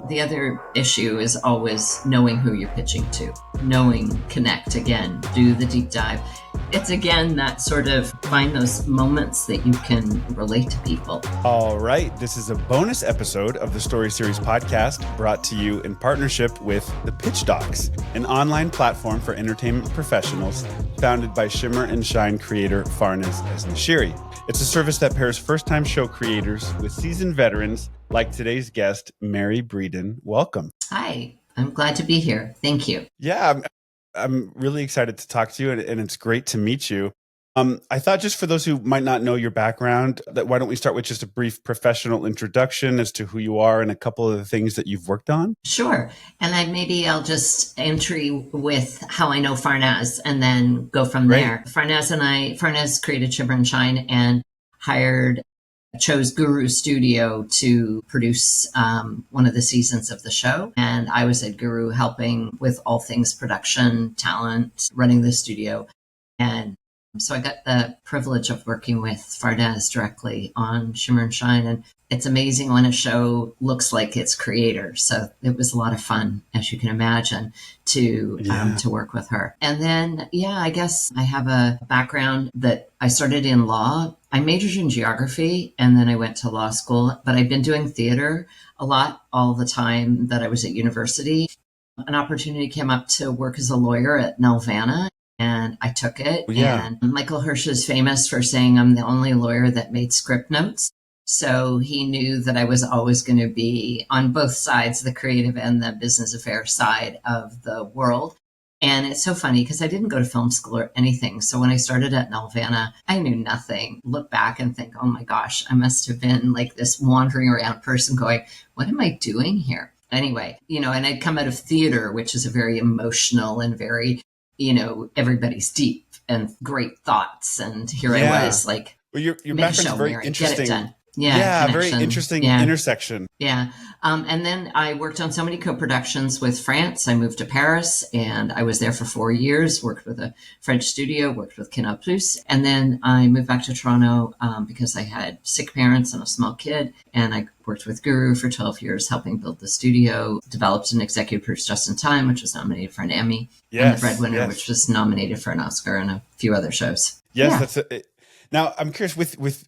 The other issue is always knowing who you're pitching to, knowing, connect again, do the deep dive. It's again that sort of find those moments that you can relate to people. All right. This is a bonus episode of the Story Series podcast brought to you in partnership with the Pitch Docs, an online platform for entertainment professionals founded by Shimmer and Shine creator Farnaz Esnashiri. It's a service that pairs first-time show creators with seasoned veterans like today's guest, Mary Bredin. Welcome. Hi, I'm glad to be here. Thank you. Yeah, I'm really excited to talk to you, and it's great to meet you. I thought just for those who might not know your background, that why don't we start with just a brief professional introduction as to who you are and a couple of the things that you've worked on? Sure. And maybe I'll just entry with how I know Farnaz and then go from there. Farnaz created Shimmer and Shine and chose Guru Studio to produce one of the seasons of the show. And I was at Guru helping with all things production, talent, running the studio. And so I got the privilege of working with Farnaz directly on Shimmer and Shine. And it's amazing when a show looks like its creator. So it was a lot of fun, as you can imagine, to work with her. And then, I guess I have a background that I started in law. I majored in geography and then I went to law school, but I've been doing theater a lot all the time that I was at university. An opportunity came up to work as a lawyer at Nelvana. And I took it. Yeah. And Michael Hirsch is famous for saying I'm the only lawyer that made script notes. So he knew that I was always going to be on both sides, the creative and the business affairs side of the world. And it's so funny because I didn't go to film school or anything. So when I started at Nelvana, I knew nothing. Look back and think, oh my gosh, I must have been like this wandering around person going, what am I doing here? Anyway, and I'd come out of theater, which is a very emotional and very everybody's deep and great thoughts. And here I was like, well, your background's very interesting. Get it done. Yeah, very interesting intersection. Yeah. And then I worked on so many co-productions with France. I moved to Paris and I was there for 4 years, worked with a French studio, worked with Canal Plus. And then I moved back to Toronto because I had sick parents and a small kid. And I worked with Guru for 12 years, helping build the studio, developed an executive produced Just in Time, which was nominated for an Emmy, and the Breadwinner, which was nominated for an Oscar, and a few other shows. Yes, now I'm curious with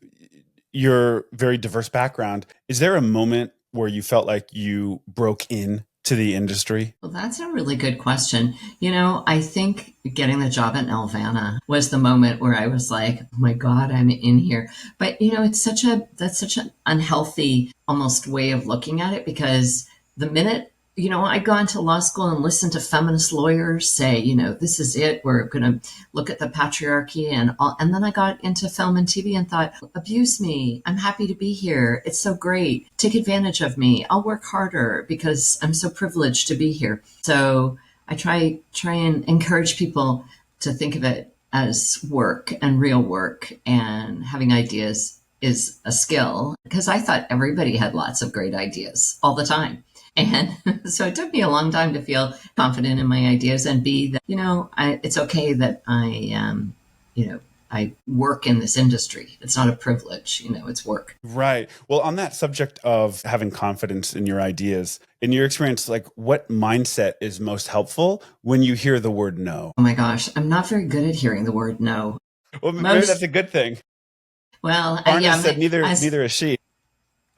your very diverse background, is there a moment where you felt like you broke in to the industry? Well, that's a really good question. I think getting the job at Nelvana was the moment where I was like, oh my God, I'm in here. But, that's such an unhealthy almost way of looking at it, because the minute, I'd gone to law school and listened to feminist lawyers say, this is it. We're going to look at the patriarchy and all. And then I got into film and TV and thought, abuse me. I'm happy to be here. It's so great. Take advantage of me. I'll work harder because I'm so privileged to be here. So I try and encourage people to think of it as work and real work, and having ideas is a skill, because I thought everybody had lots of great ideas all the time. And so it took me a long time to feel confident in my ideas and be that, it's okay that I work in this industry. It's not a privilege, it's work. Right. Well, on that subject of having confidence in your ideas, in your experience, like what mindset is most helpful when you hear the word no? Oh my gosh, I'm not very good at hearing the word no. Well, maybe that's a good thing. Well, said neither is she.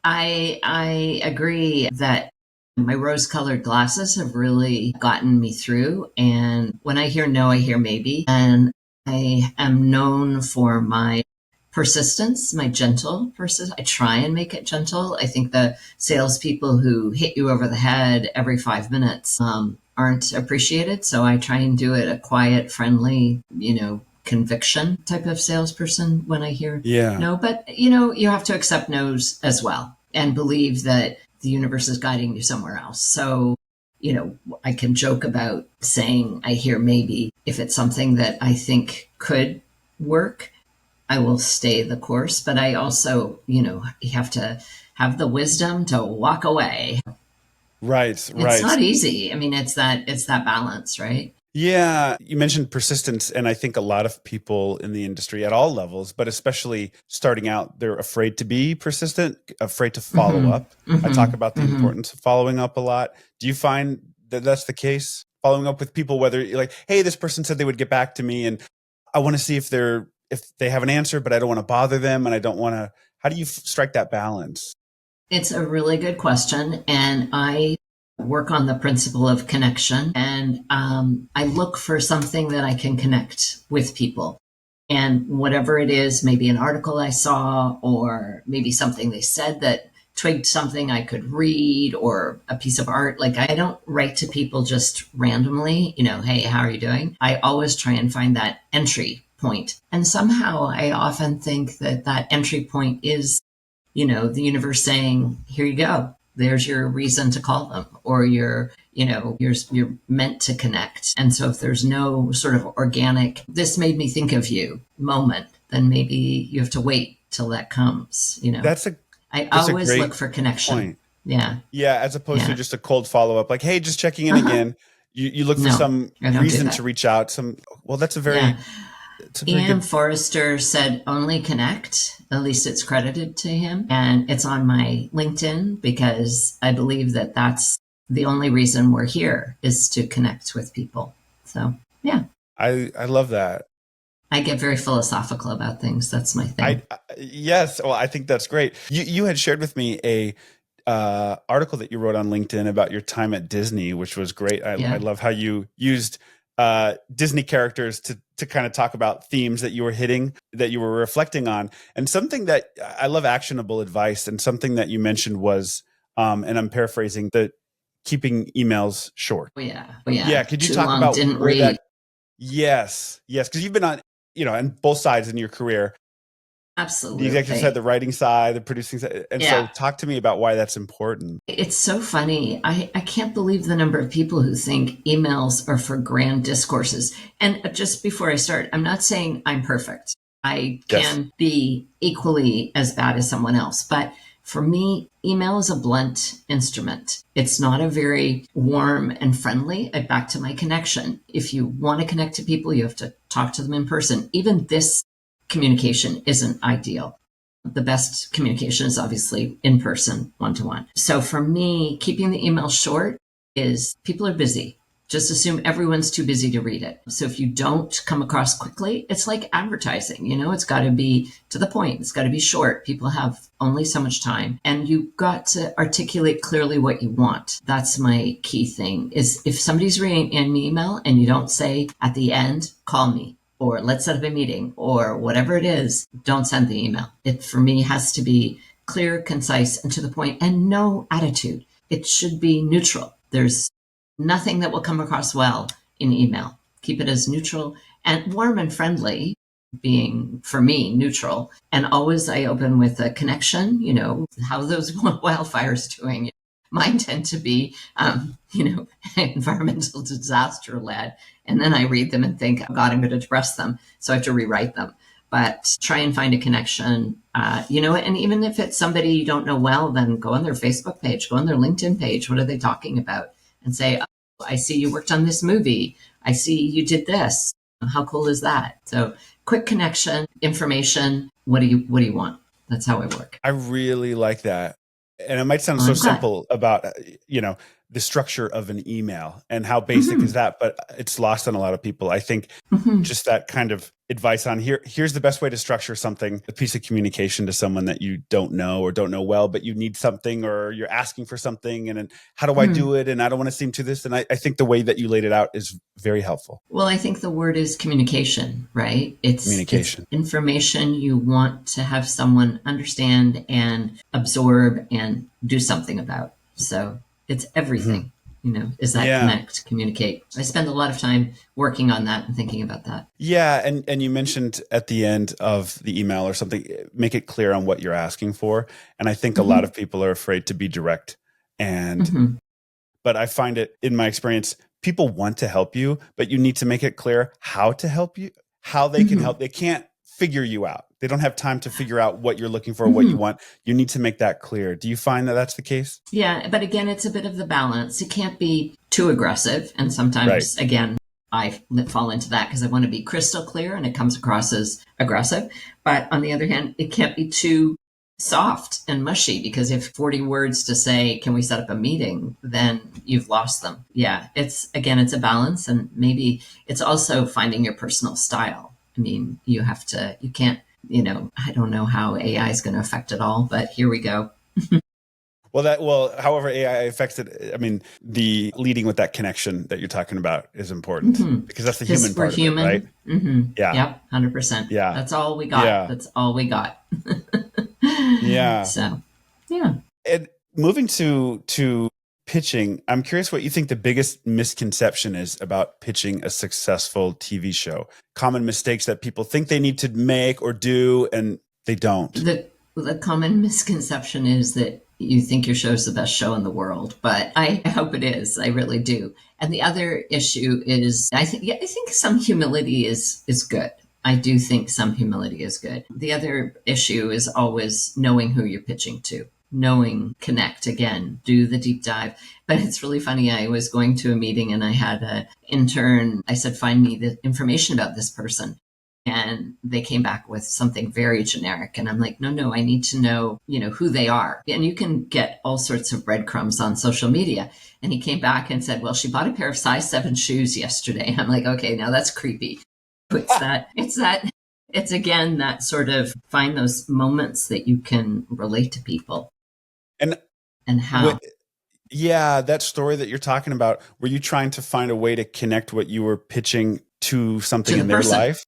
I agree that my rose-colored glasses have really gotten me through. And when I hear no, I hear maybe. And I am known for my persistence, my gentle persistence. I try and make it gentle. I think the salespeople who hit you over the head every 5 minutes aren't appreciated. So I try and do it a quiet, friendly, conviction type of salesperson when I hear no. But, you have to accept no's as well and believe that the universe is guiding you somewhere else. So, I can joke about saying I hear maybe. If it's something that I think could work, I will stay the course. But I also, you have to have the wisdom to walk away. Right. It's not easy. I mean, it's that balance, right? Yeah, you mentioned persistence, and I think a lot of people in the industry at all levels, but especially starting out, they're afraid to be persistent, afraid to follow Mm-hmm. up. I talk Mm-hmm. about the Mm-hmm. importance of following up a lot. Do you find that that's the case? Following up with people, whether you're like, hey, this person said they would get back to me, and I want to see if they have an answer, but I don't want to bother them, and I don't want to. How do you strike that balance? It's a really good question. And I work on the principle of connection. And I look for something that I can connect with people. And whatever it is, maybe an article I saw, or maybe something they said that twigged something I could read, or a piece of art. Like, I don't write to people just randomly, hey, how are you doing? I always try and find that entry point. And somehow I often think that that entry point is the universe saying, here you go. There's your reason to call them, or you're meant to connect. And so if there's no sort of organic, this made me think of you moment, then maybe you have to wait till that comes. That's a I that's a always great look for connection. point. Yeah. Yeah, as opposed to Yeah. just a cold follow up, like, hey, just checking in Uh-huh. again. You look for No, some I don't do reason to that. reach out. Well, Yeah. it's a very Ian good. Forrester said only connect. At least it's credited to him. And it's on my LinkedIn because I believe that that's the only reason we're here is to connect with people. So, yeah, I love that. I get very philosophical about things. That's my thing. Yes. Well, I think that's great. You had shared with me a article that you wrote on LinkedIn about your time at Disney, which was great. I Yeah. love how you used Disney characters to kind of talk about themes that you were hitting, that you were reflecting on. And something that I love, actionable advice, and something that you mentioned was, and I'm paraphrasing, that keeping emails short. Oh, yeah. Oh, yeah. Yeah, could you Too talk long, about didn't where read. that? Yes, because you've been on both sides in your career, the executive side, Absolutely. the writing side, the producing side. And so Yeah. talk to me about why that's important. It's so funny. I can't believe the number of people who think emails are for grand discourses. And just before I start, I'm not saying I'm perfect. I Yes. can be equally as bad as someone else. But for me, email is a blunt instrument. It's not a very warm and friendly. Back to my connection. If you want to connect to people, you have to talk to them in person. Even this communication isn't ideal. The best communication is obviously in person, one to one. So for me, keeping the email short is people are busy. Just assume everyone's too busy to read it. So if you don't come across quickly, it's like advertising. It's got to be to the point. It's got to be short. People have only so much time, and you've got to articulate clearly what you want. That's my key thing is if somebody's reading an email and you don't say at the end, call me, or let's set up a meeting, or whatever it is, don't send the email. It, for me, has to be clear, concise, and to the point, and no attitude. It should be neutral. There's nothing that will come across well in email. Keep it as neutral and warm and friendly, being for me neutral. And always I open with a connection, how are those wildfires doing? Mine tend to be, environmental disaster led. And then I read them and think, oh God, I'm going to depress them. So I have to rewrite them. But try and find a connection, and even if it's somebody you don't know well, then go on their Facebook page, go on their LinkedIn page. What are they talking about? And say, oh, I see you worked on this movie. I see you did this. How cool is that? So quick connection, information. What do you want? That's how I work. I really like that. And it might sound so I'm glad. simple about, the structure of an email and how basic is Mm-hmm. that, but it's lost on a lot of people. I think Mm-hmm. just that kind of advice on here's the best way to structure something, a piece of communication to someone that you don't know or don't know well, but you need something or you're asking for something. And then how do I Mm-hmm. do it? And I don't want to seem to this. And I think the way that you laid it out is very helpful. Well, I think the word is communication, right? It's Communication. information you want to have someone understand and absorb and do something about. So it's Mhm. everything, is that Yeah. connect, communicate. I spend a lot of time working on that and thinking about that. Yeah, and you mentioned at the end of the email or something, make it clear on what you're asking for. And I think a lot Mm-hmm. of people are afraid to be direct. And Mm-hmm. but I find it in my experience, people want to help you, but you need to make it clear how to help you, how they can Mm-hmm. help. They can't figure you out. They don't have time to figure out what you're looking for, what you Mm-hmm. want. You need to make that clear. Do you find that that's the case? Yeah, but again, it's a bit of the balance. It can't be too aggressive. And Right. sometimes, again, I fall into that because I want to be crystal clear and it comes across as aggressive. But on the other hand, it can't be too soft and mushy, because if 40 words to say, can we set up a meeting, then you've lost them. Yeah, it's a balance. And maybe it's also finding your personal style. I mean, you can't, I don't know how AI is going to affect it all, but here we go. However AI affects it, I mean, the leading with that connection that you're talking about is important, because that's the human part of it, right? Mm-hmm. Yeah. Yep. 100%. Yeah. That's all we got. Yeah. That's all we got. Yeah. So, yeah. And moving to pitching, I'm curious what you think the biggest misconception is about pitching a successful TV show. Common mistakes that people think they need to make or do, and they don't. The common misconception is that you think your show is the best show in the world, but I hope it is. I really do. And the other issue is, I think some humility is good. I do think some humility is good. The other issue is always knowing who you're pitching to, connect again, do the deep dive. But it's really funny. I was going to a meeting and I had an intern. I said, find me the information about this person. And they came back with something very generic. And I'm like, no, I need to know, who they are. And you can get all sorts of breadcrumbs on social media. And he came back and said, well, she bought a pair of size 7 shoes yesterday. I'm like, okay, now that's creepy. It's again, that sort of find those moments that you can relate to people. And how. That story that you're talking about, were you trying to find a way to connect what you were pitching to something in their life?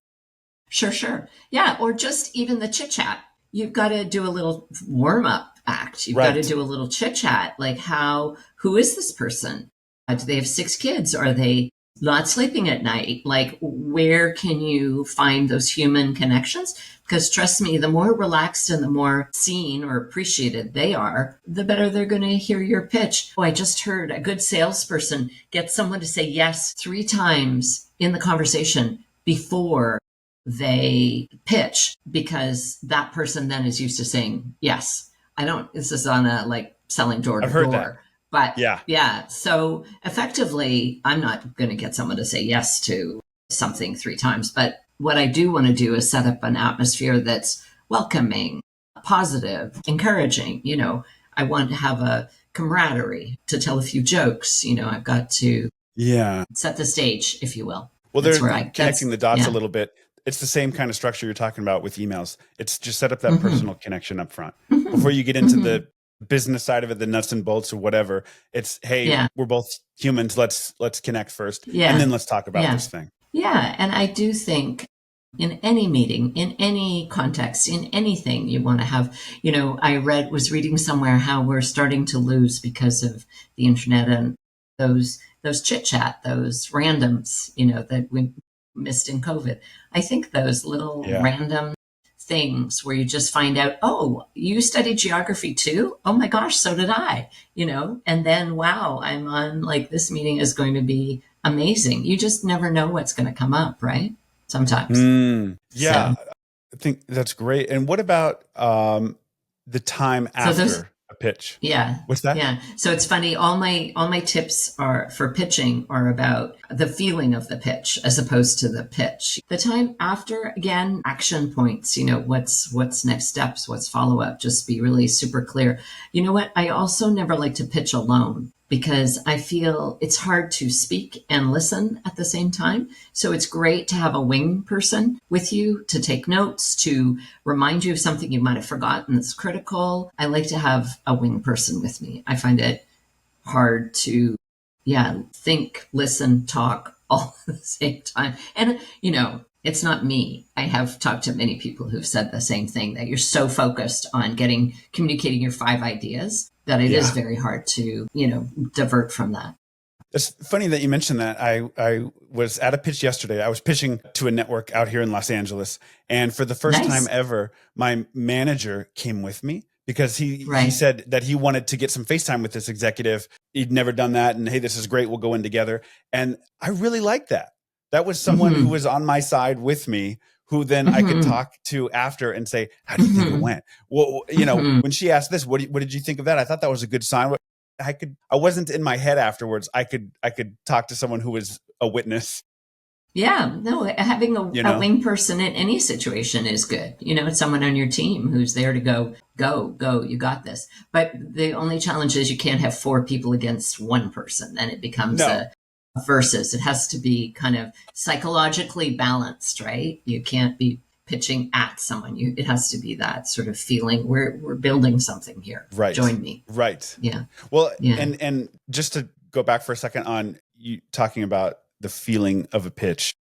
Sure. Yeah. Or just even the chit chat. You've got to do a little warm up act. You've got to do a little chit chat. Like who is this person? Do they have 6 kids? Are they not sleeping at night? Like, where can you find those human connections? Because trust me, the more relaxed and the more seen or appreciated they are, the better they're going to hear your pitch. Oh, I just heard a good salesperson get someone to say yes 3 times in the conversation before they pitch, because that person then is used to saying yes. This is on a selling door to door. I've heard that. But yeah. So effectively, I'm not going to get someone to say yes to something 3 times. But what I do want to do is set up an atmosphere that's welcoming, positive, encouraging. I want to have a camaraderie, to tell a few jokes. I've got to set the stage, if you will. Well, they're connecting the dots a little bit. It's the same kind of structure you're talking about with emails. It's just set up that personal connection up front. Before you get into the business side of it, the nuts and bolts or whatever, it's, hey, we're both humans. Let's connect first. And then let's talk about this thing. Yeah. And I do think in any meeting, in any context, in anything you want to have, I was reading somewhere how we're starting to lose, because of the internet and those chit chat, those randoms, that we missed in COVID. I think those little random things where you just find out, oh, you studied geography too? Oh my gosh, so did I, and then, wow, I'm on, this meeting is going to be amazing. You just never know what's going to come up, right? Sometimes. I think that's great. And what about the time after a pitch? Yeah. What's that? Yeah. So it's funny. All my tips for pitching are about the feeling of the pitch as opposed to the pitch. The time after, again, action points, what's next steps, what's follow up, just be really super clear. You know what? I also never like to pitch alone, because I feel it's hard to speak and listen at the same time. So it's great to have a wing person with you to take notes, to remind you of something you might have forgotten that's critical. I like to have a wing person with me. I find it hard to, think, listen, talk all at the same time. And, it's not me. I have talked to many people who've said the same thing, that you're so focused on communicating your 5 ideas that it is very hard to, divert from that. It's funny that you mentioned that. I was at a pitch yesterday. I was pitching to a network out here in Los Angeles. And for the first time ever, my manager came with me, because he said that he wanted to get some FaceTime with this executive. He'd never done that. And hey, this is great. We'll go in together. And I really liked that. That was someone who was on my side with me, who then I could talk to after and say, how do you think it went? Well, when she asked this, what did you think of that? I thought that was a good sign. I wasn't in my head afterwards. I could talk to someone who was a witness Yeah, no, having you a know? wing person in any situation is good. It's someone on your team who's there to go, you got this. But the only challenge is you can't have four people against one person. Then it becomes No. a versus. It has to be kind of psychologically balanced, right? You can't be pitching at someone. It has to be that sort of feeling. We're building something here. Right. Join me. Right. Yeah. Well, Yeah. and just to go back for a second on you talking about the feeling of a pitch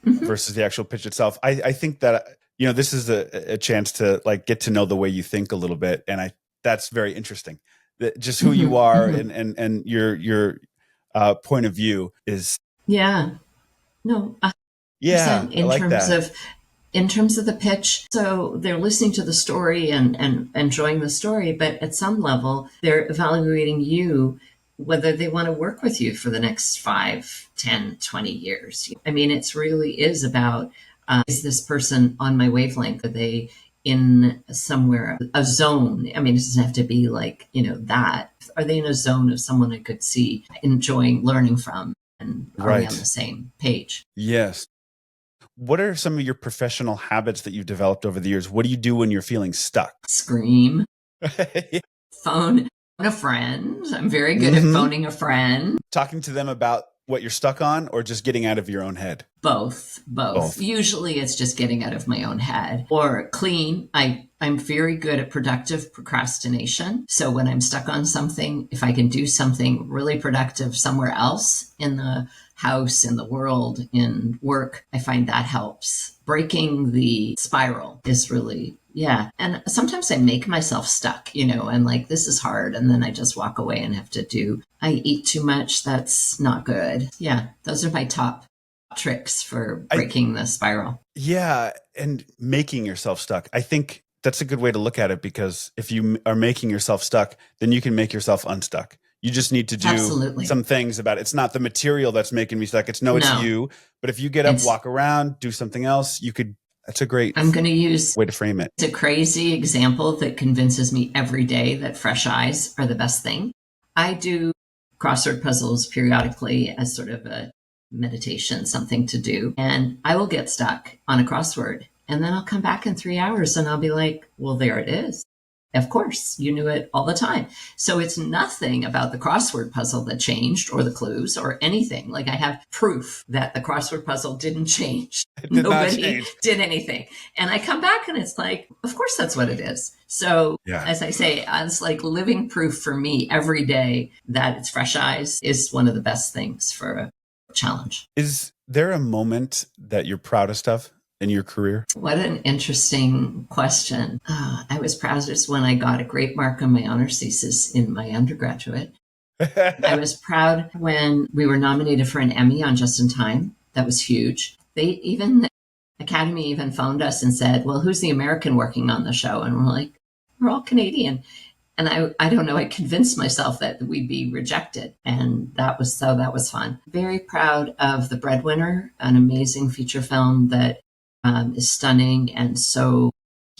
versus the actual pitch itself. I think that, this is a chance to like get to know the way you think a little bit. And that's very interesting. Just who you are and your point of view is. Yeah. No, Yeah, I in like terms that. of the pitch. So they're listening to the story and enjoying the story, but at some level they're evaluating you, whether they want to work with you for the next 5, 10, 20 years. I mean, it's really is about, is this person on my wavelength? Are they in somewhere, a zone? I mean, it doesn't have to be like, that. Are they in a zone of someone I could see enjoying learning from? And are we on the same page? Yes. What are some of your professional habits that you've developed over the years? What do you do when you're feeling stuck? Scream. Phone a friend. I'm very good at phoning a friend. Talking to them about what you're stuck on, or just getting out of your own head? Both. Usually it's just getting out of my own head. Or clean. I'm very good at productive procrastination. So when I'm stuck on something, if I can do something really productive somewhere else in the house, in the world, in work, I find that helps. Breaking the spiral is really, yeah. And sometimes I make myself stuck, and like, this is hard. And then I just walk away and have to I eat too much. That's not good. Yeah. Those are my top tricks for breaking the spiral. Yeah. And making yourself stuck. I think that's a good way to look at it, because if you are making yourself stuck, then you can make yourself unstuck. You just need to do some things about it. It's not the material that's making me stuck. It's you. But if you get up, walk around, do something else, that's a great I'm going to use way to frame it. It's a crazy example that convinces me every day that fresh eyes are the best thing. I do crossword puzzles periodically as sort of a meditation, something to do. And I will get stuck on a crossword. And then I'll come back in 3 hours and I'll be like, well, there it is. Of course, you knew it all the time. So it's nothing about the crossword puzzle that changed, or the clues, or anything. Like, I have proof that the crossword puzzle didn't change. Nobody did anything. And I come back and it's like, of course that's what it is. So as I say, it's like living proof for me every day that it's fresh eyes is one of the best things for a challenge. Is there a moment that you're proudest of in your career? What an interesting question. I was proudest when I got a great mark on my honors thesis in my undergraduate. I was proud when we were nominated for an Emmy on Just in Time. That was huge. The Academy even phoned us and said, well, who's the American working on the show? And we're like, we're all Canadian. And I don't know, I convinced myself that we'd be rejected. And that was fun. Very proud of The Breadwinner, an amazing feature film that is stunning and so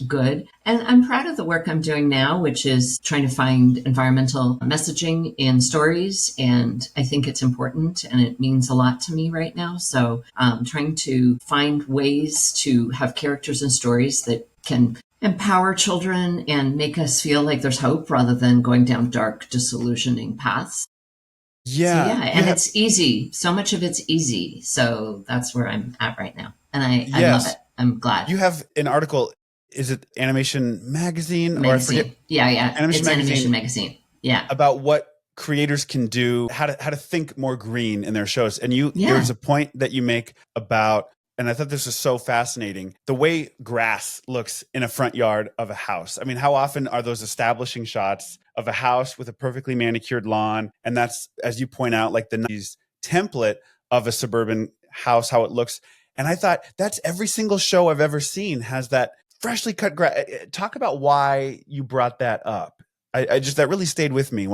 good. And I'm proud of the work I'm doing now, which is trying to find environmental messaging in stories. And I think it's important and it means a lot to me right now. So trying to find ways to have characters and stories that can empower children and make us feel like there's hope rather than going down dark, disillusioning paths. Yeah. And it's easy. So much of it's easy. So that's where I'm at right now. And I love it. I'm glad. You have an article. Is it Animation Magazine? Or I forget. Yeah. Animation Magazine. Yeah. About what creators can do, how to think more green in their shows. And there's a point that you make about, and I thought this was so fascinating, the way grass looks in a front yard of a house. I mean, how often are those establishing shots of a house with a perfectly manicured lawn? And that's, as you point out, like the 90s template of a suburban house, how it looks. And I thought, that's every single show I've ever seen has that freshly cut grass. Talk about why you brought that up. That really stayed with me.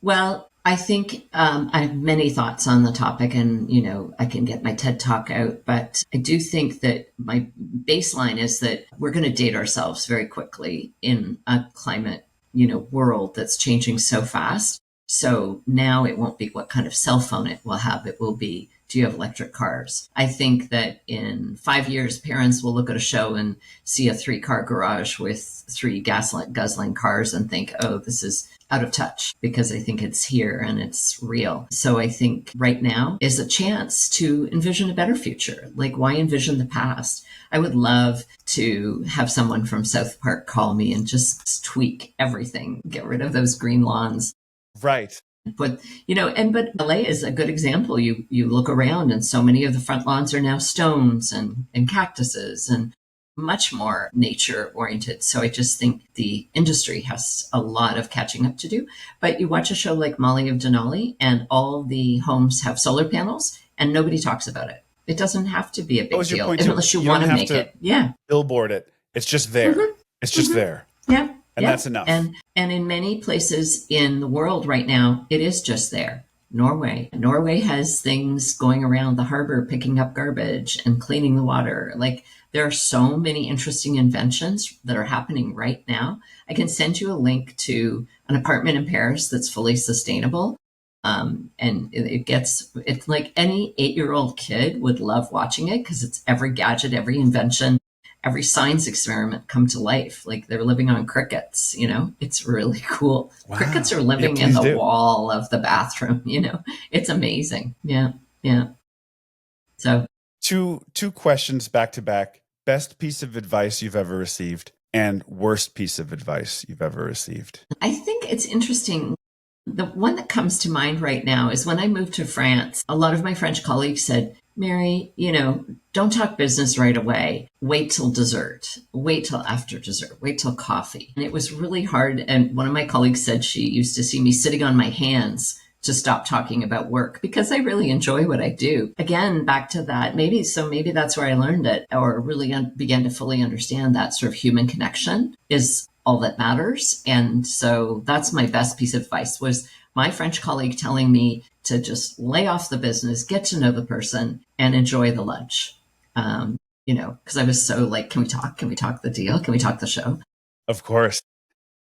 Well, I think I have many thoughts on the topic, and, I can get my TED Talk out, but I do think that my baseline is that we're going to date ourselves very quickly in a climate, world that's changing so fast. So now it won't be what kind of cell phone it will have. It will be, do you have electric cars? I think that in 5 years, parents will look at a show and see a 3-car garage with 3 guzzling cars and think, oh, this is out of touch, because I think it's here and it's real. So I think right now is a chance to envision a better future. Like, why envision the past? I would love to have someone from South Park call me and just tweak everything, get rid of those green lawns. Right. But, but LA is a good example. You look around and so many of the front lawns are now stones and cactuses and much more nature oriented. So I just think the industry has a lot of catching up to do. But you watch a show like Molly of Denali and all the homes have solar panels and nobody talks about it. It doesn't have to be a big deal unless you want to make it. Yeah. Billboard it. It's just there. Mm-hmm. It's just there. Yeah. And that's enough. And in many places in the world right now, it is just there. Norway has things going around the harbor, picking up garbage and cleaning the water. Like, there are so many interesting inventions that are happening right now. I can send you a link to an apartment in Paris that's fully sustainable. And it's like any 8-year-old kid would love watching it because it's every gadget, every invention, every science experiment come to life. Like, they're living on crickets, it's really cool. Wow. Crickets are living in the wall of the bathroom, it's amazing. Yeah. Yeah. So two questions back to back. Best piece of advice you've ever received and worst piece of advice you've ever received. I think it's interesting. The one that comes to mind right now is when I moved to France, a lot of my French colleagues said, Mary, don't talk business right away. Wait till dessert. Wait till after dessert. Wait till coffee. And it was really hard. And one of my colleagues said she used to see me sitting on my hands to stop talking about work because I really enjoy what I do. Again, back to that. Maybe that's where I learned it, or really began to fully understand that sort of human connection is all that matters. And so that's my best piece of advice, was my French colleague telling me to just lay off the business, get to know the person, and enjoy the lunch. Because I was so like, can we talk? Can we talk the deal? Can we talk the show? Of course.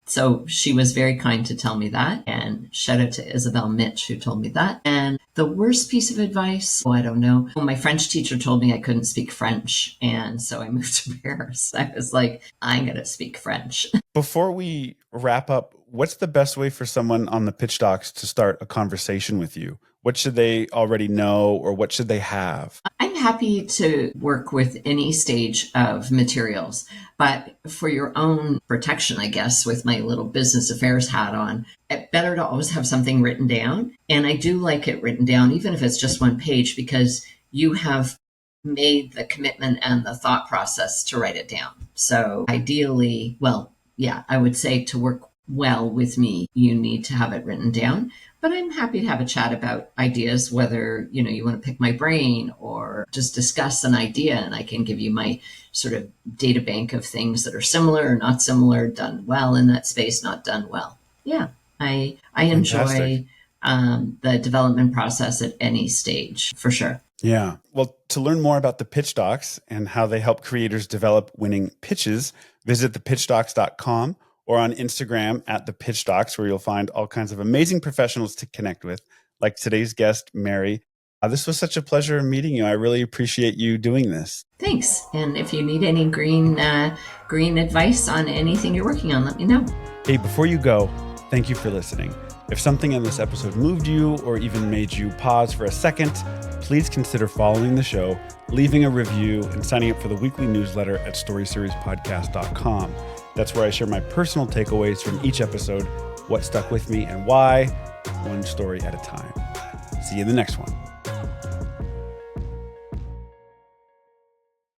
So she was very kind to tell me that. And shout out to Isabel Mitch, who told me that. And the worst piece of advice, I don't know. My French teacher told me I couldn't speak French. And so I moved to Paris. I was like, I'm going to speak French. Before we wrap up, what's the best way for someone on the Pitch Docs to start a conversation with you? What should they already know, or what should they have? I'm happy to work with any stage of materials, but for your own protection, I guess, with my little business affairs hat on, it's better to always have something written down. And I do like it written down, even if it's just one page, because you have made the commitment and the thought process to write it down. So ideally, I would say to work well with me, you need to have it written down. But I'm happy to have a chat about ideas, whether, you want to pick my brain or just discuss an idea, and I can give you my sort of data bank of things that are similar or not similar, done well in that space, not done well. Yeah, I enjoy the development process at any stage, for sure. Yeah. Well, to learn more about the Pitch Docs and how they help creators develop winning pitches, visit thepitchdocs.com. or on Instagram at The Pitch Docs, where you'll find all kinds of amazing professionals to connect with, like today's guest, Mary. This was such a pleasure meeting you. I really appreciate you doing this. Thanks. And if you need any green advice on anything you're working on, let me know. Hey, before you go, thank you for listening. If something in this episode moved you or even made you pause for a second, please consider following the show, leaving a review, and signing up for the weekly newsletter at storyseriespodcast.com. That's where I share my personal takeaways from each episode, what stuck with me and why, one story at a time. See you in the next one.